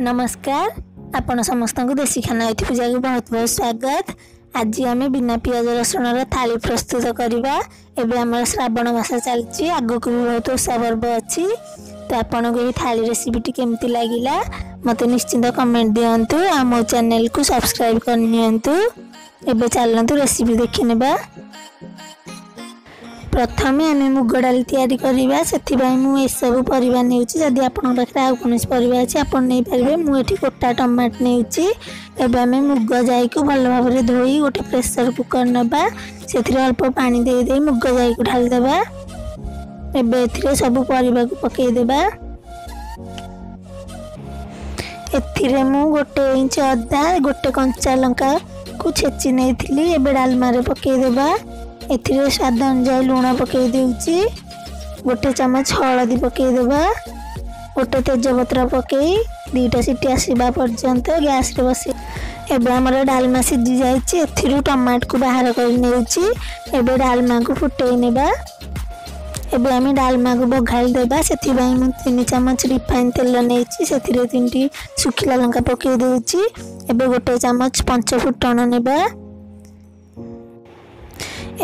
नमस्कार आपण समस्त को देसी खाना अतिथि पूजा को बहुत बहुत स्वागत। आज आम बिना पियाज रसुण थाली प्रस्तुत करवा। एबे हमर श्रावण मास चलची आगो को बहुत ओषा पर्व अच्छी। तो आपन को थाली रेसिपी केमती लागिला मत निश्चिंत कमेंट दियंतु। आम चैनल को सब्सक्राइब करनियंतु। एबे चलंतु रेसिपी देखि नेबा। प्रथम आम मुग डाली तैयारी करवा से सब परिवा नेउची। जदि आपन पाखरे आ कोनोस परिवा अछि आपन नै पारिबे। मु एठी कोटा टमाटर नेउची। एबे आम मुग जाई को भल भाबरे धोई गोटे प्रेशर कुकर नबा। सेथिरे अल्प पानी दे दे मुग जाई को ढाल देबा। एबे एथिरे सब परिवा को पकेई देबा। एथिरे मु गोटे इंच अदा गोटे कंचा लंका को छेची नेथिली। एबे डालमा रे पकेई देबा। एथिरे स्वाद अनुसार लुण पकई देउची। गोटे चम्मच हलदी पकई देबा। गोटे तेजपत्र पकई दीटा सीटी आसीबा पर्यंत गैस रे बसी। एबे हमर डालमा सिझी जाईची। एथिरु टमाटर को बाहर कर नेउची। एबे डालमा को फुटई नेबा। एबे आमी डालमा को बघाल देबा। सेथि बाई मु 3 चम्मच रिफाइन तेल नेउची। सेथिरे 3टी सुखिला लंका पकई देउची। एबे गोटे चम्मच पंच फुटण नेबा।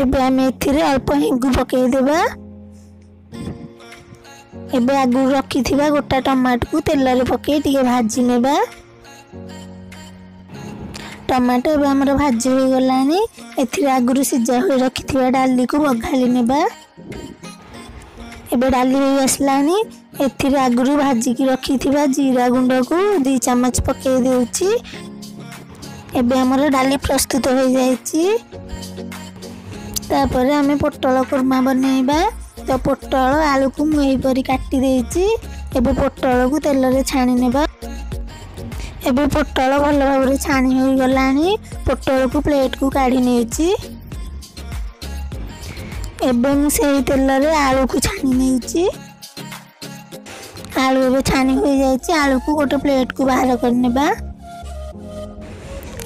एबे आम एथिरे अल्प हिंगु पकई देबा। एबे आगु रखी थिबा गोटा टमाटर को तेल रे पकई टिके भाजी नेबा। टमाटर एबे हमर भाजी हो गलानी। एथिरे आगु सिजा हो रखी थिबा डाली को बघाली नेबा। एबे डाली हो आसलानी। एथिरे आगु भाजी की रखी थिबा जीरा गुंड को 2 चम्मच पकई देउची। एबे हमर डाली प्रस्तुत हो जाईची। तापर आमे पोटल कुरमा बनेबा। तो पोटल आलू को मुई परी काटी देइची। एबे पोटल को तेल रे छाणी नेबा। एबे पोटल भल भाबरे छाणी हो गलानी। पोटल को प्लेट को काढी नेउची। एबे मु सेही तेल रे आलू को छाणी नेउची। आलू एबे छाणी हो जाईची। आलू को गोटे प्लेट को बाहर कर नेबा।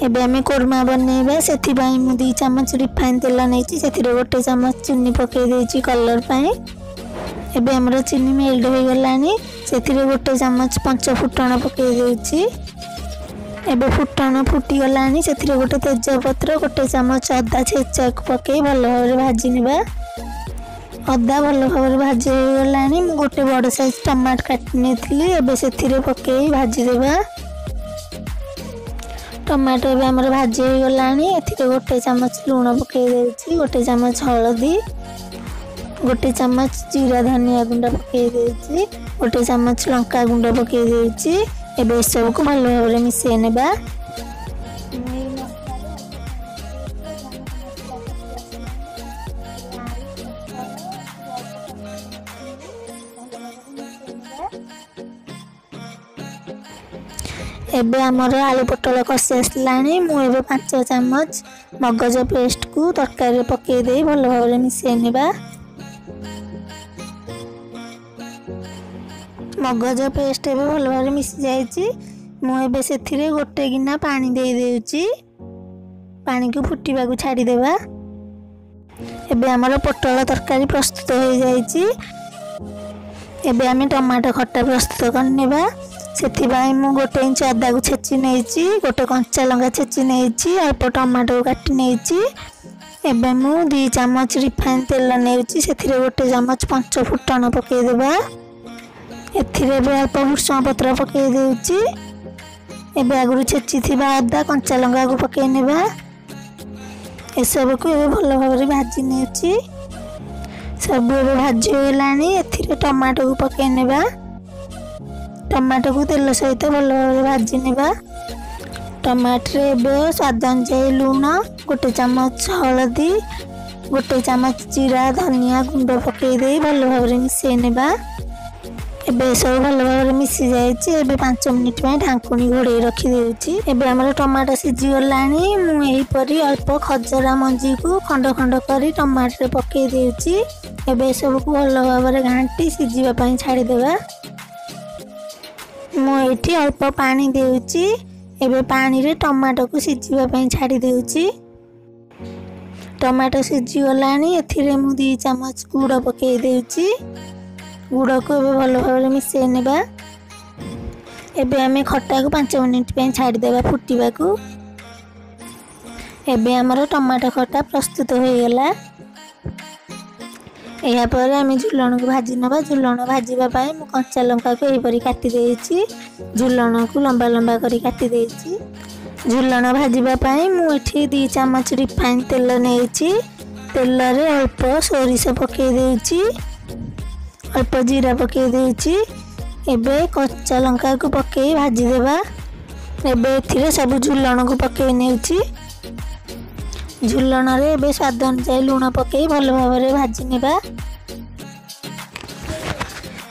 एबे आमे कोरमा बनेबा। सेथि बाई मु 2 चम्मच रिफाइन तेल नेची। सेथिरे गोटे चम्मच चीनी पकई देची कलर पाई। एबे हमर चीनी मेल्ट हो गलानी। सेथिरे गोटे चम्मच पंच फुटण पकई देची। एबे फुटण फुटी गलानी। सेथिरे गोटे तेजपत्र गोटे चम्मच अदा छेचा को पकई भल भाबरे भाजी नेबा। अदा भल भाबरे भाजी हो गलानी। मु गोटे बड़ साइज टमाटर काटी नेथली। एबे सेथिरे पकई भाजी देबा। टमाटर भी हमर भाजी हो गलानी। एथिरे गोटे चम्मच लूण पकई देउची। गोटे चम्मच हलदी गोटे चम्मच जीरा धनिया गुंड पकई देउची। गोटे चम्मच लंका गुंड पकई देउची। एबे सब को भल भाबरे मिसै नेबा। एबे हमर आलू पोटल कषि आसलानी। मु एबे 5 चम्मच मगज पेस्ट को तरकारी पकई दे भल भाबरे मिसै नेबा। मगज पेस्ट एबे भल भाबरे मिसि जाईची। मु एबे सेथिरे गोटे गिना पानी दे देउची। पानी को फुटीबा को छाडी देबा। एबे हमर पोटल तरकारी प्रस्तुत हो जाईची। एबे आमे टमाटर खट्टा प्रस्तुत करनेबा। सेथि बाई मु गोटे इंच अदा को छेची नेची। गोटे कंचा लंका छेची नेची। अल्प टमाटर को काटी नेची। एबे मु 2 चम्मच रिफाइन तेल नेउची। सेथिरे गोटे चम्मच पंच फुटण पकई देबा। एथिरे बे अल्प भुसुंगा पत्र पकई देउची। एबे आगु छेची थिबा अदा कंचा लंका को पकई नेबा। ए सब को एबे भल भाबरे भाजी नेउची। सब एबे भाजी होलानी। एथिरे टमाटर को पकई नेबा। टमाटर को तेल सहित भल भाबरे भाजी नेबा। टमाटर एबे स्वाद अनुसार लूण गोटे चम्मच हलदी गोटे चम्मच जीरा धनिया गुंड पकई दे भल भाबरे मिसै नेबा। एबे सब भल भाबरे मिसि जाईची। एबे 5 मिनिट में ढांकुनी घोड़े रखी देउची। एबे हमर टमाटर सिझी गलानी। मु एही परी अल्प खजरा मंजी को खंड खंड करी टमाटर रे पकई देउची। एबे सब को भल भाबरे घांटी सिझीबा पई छाडी देबा। मु एठी अल्प पानी देउची। एबे पानी रे टमाटर को सिझीबा पई छाडी देउची। टमाटो सीझी गलानी एथिरे मु 2 चामच गुड़ पकई देउची। गुड़ को एबे भल भाव मिसई नेबा। एबे आमे खट्टा को 5 मिनिट पे छाड़ी देबा फुटीबा को। एबे हमर टमाटो खट्टा प्रस्तुत हो गला। या पर आमे झुलण को भाजी नबा। झुलण भाजीबा पाई मु कच्चा लंका को एही परी काटी देइची। झुलण को लंबा लंबा करी काटी देइची। झुलण भाजीबा पाई मु एठी 2 चामच रिफाइन तेल नेइची। तेल रे अल्प सोरिष पकई देइची। अल्प जीरा पकई देइची। एबे कच्चा लंका को पकई भाजी देबा। एबे एथिरे सब झुलण को पकई नेउची। झुलण रे एबे स्वाद अनुसार लूण पकई भल भाव रे भाजी नेबा।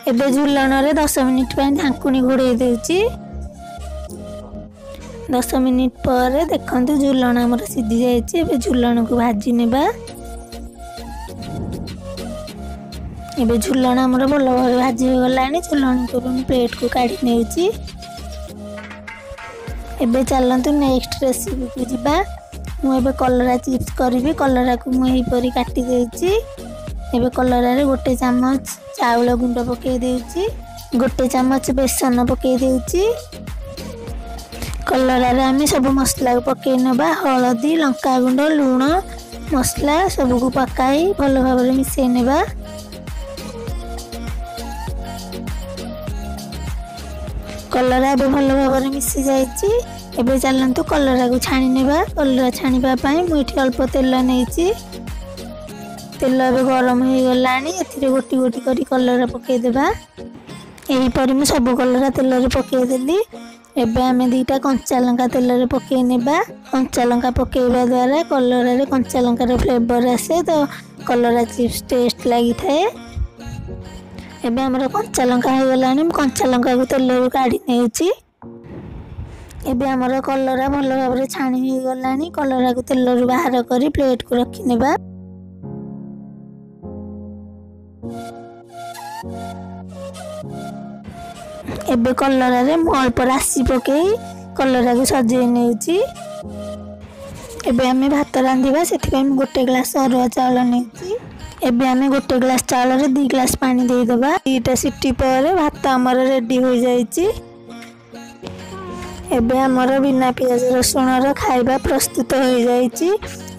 एबे झुलण रे 10 मिनिट पे ढांकुनी घोड़े देउची। 10 मिनिट पर देखंतु झुलण हमर सिद्धि जायछि। एबे झुलण को भाजी नेबा। एबे झुलण हमर भल भाव भाजी हो गलानी। झुलण को प्लेट को काढी नेउची। एबे चलंतु नेक्स्ट रेसिपी को जिबा। मु एबे कलरा चिप्स करिवि। कलरा को मु एही परी काटी देउची। एबे कलरा रे 1 चामच चाउल गुंड पकई देउची। 1 चामच बेसन पकई देउची। कलरा रे आमे सब मसला को पकई नबा। हळदी लंका गुंड लूण मसला सब को पकाई भल भाव रे मिसई नेबा। कलरा एबे भल भाव रे मिसि जायछि। एबे चलंतु कलरा को छाणी नेबा। कलरा छाणीबा पाई मु एठी अल्प तेल नेइछि। तेल एबे गरम हो गलानी। एथिरे गोटी गोटी करी कलरा पकई देबा। एही परी मु सब कलरा तेल रे पकई देली। एबे आमे 2टा कंचा लंका तेल रे पकई नेबा। कंचा लंका पकईबा द्वारा कलरा रे कंचा लंका रे फ्लेवर आसे तो कलरा चिप्स टेस्ट लागि थाए। एबे हमर कंचा लंका हो गलानी। मु कंचा लंका को तेल रे काढी नेउची। एबे हमर कलरा भल भाव रे छाणी हो गलानी। कलरा को तेल रे बाहर करी प्लेट को रखी नेबा। एबे कलरा रे मु अल्प राशि पकई कलरा को सजेई नेउची। एबे आमे भात रांधिबा। सेथि पई मु 1 ग्लास अरुआ चावल नेउची। एबे आमे 1 ग्लास चावल रे 2 ग्लास पानी देई देबा। 2टा सिटी पर भात हमर रेडी हो जाईची। एबे हमर बिना प्याज रसुण रो खाइबा प्रस्तुत हो जाईची।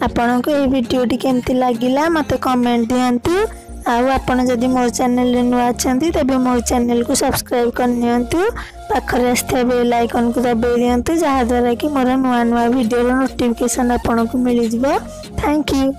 आपन को ए वीडियो टी केमति लागिला मते कमेंट दियंतु। आउ आपण जदि मोर चैनल रे नुआ अछंती तबे मोर चैनल को सब्सक्राइब कर नियंतु। पाखरे आस्थे बेल आइकन को दबाई दियंतु जहा द्वारा कि मोर नुआ नुआ वीडियो रो नोटिफिकेशन आपण को मिलि जिवो। Thank you.